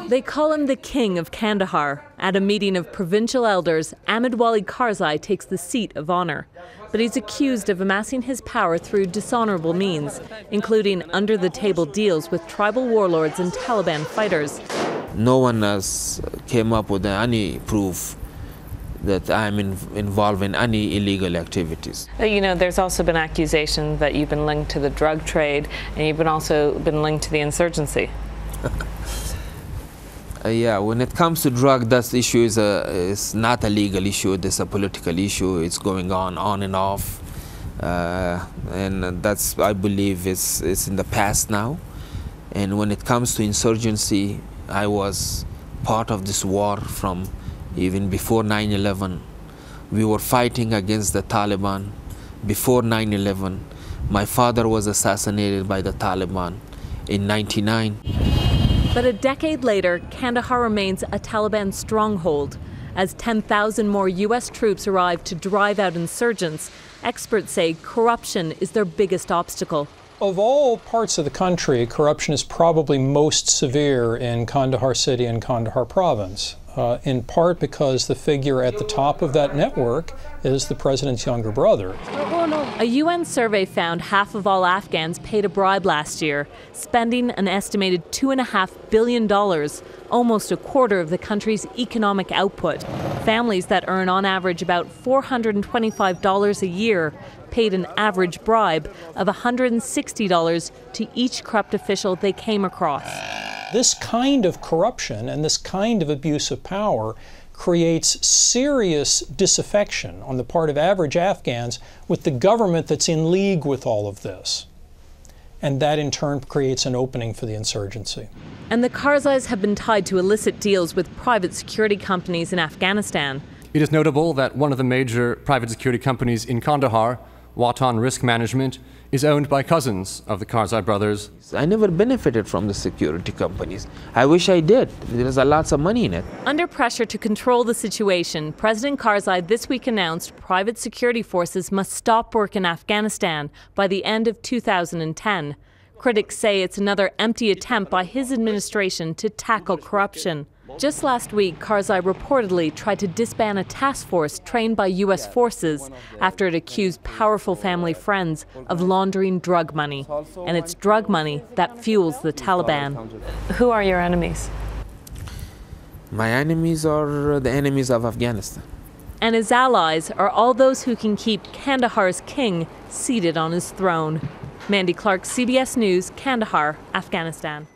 They call him the King of Kandahar. At a meeting of provincial elders, Hamid Karzai takes the seat of honor. But he's accused of amassing his power through dishonorable means, including under-the-table deals with tribal warlords and Taliban fighters. No one has came up with any proof that I'm involved in any illegal activities. You know, there's also been accusations that you've been linked to the drug trade, and you've also been linked to the insurgency. Yeah, when it comes to drug, that issue is not a legal issue. It's a political issue. It's going on and off, and that's, I believe, it's in the past now. And when it comes to insurgency, I was part of this war from even before 9/11. We were fighting against the Taliban before 9/11. My father was assassinated by the Taliban in '99. But a decade later, Kandahar remains a Taliban stronghold. As 10,000 more U.S. troops arrive to drive out insurgents, experts say corruption is their biggest obstacle. Of all parts of the country, corruption is probably most severe in Kandahar City and Kandahar Province, in part because the figure at the top of that network is the president's younger brother. A UN survey found half of all Afghans paid a bribe last year, spending an estimated $2.5 billion, almost a quarter of the country's economic output. Families that earn on average about $425 a year paid an average bribe of $160 to each corrupt official they came across. This kind of corruption and this kind of abuse of power creates serious disaffection on the part of average Afghans with the government that's in league with all of this. And that in turn creates an opening for the insurgency. And the Karzais have been tied to illicit deals with private security companies in Afghanistan. It is notable that one of the major private security companies in Kandahar, Watan Risk Management, is owned by cousins of the Karzai brothers. I never benefited from the security companies. I wish I did. There's lots of money in it. Under pressure to control the situation, President Karzai this week announced private security forces must stop work in Afghanistan by the end of 2010. Critics say it's another empty attempt by his administration to tackle corruption. Just last week, Karzai reportedly tried to disband a task force trained by U.S. forces after it accused powerful family friends of laundering drug money. And it's drug money that fuels the Taliban. Who are your enemies? My enemies are the enemies of Afghanistan. And his allies are all those who can keep Kandahar's king seated on his throne. Mandy Clark, CBS News, Kandahar, Afghanistan.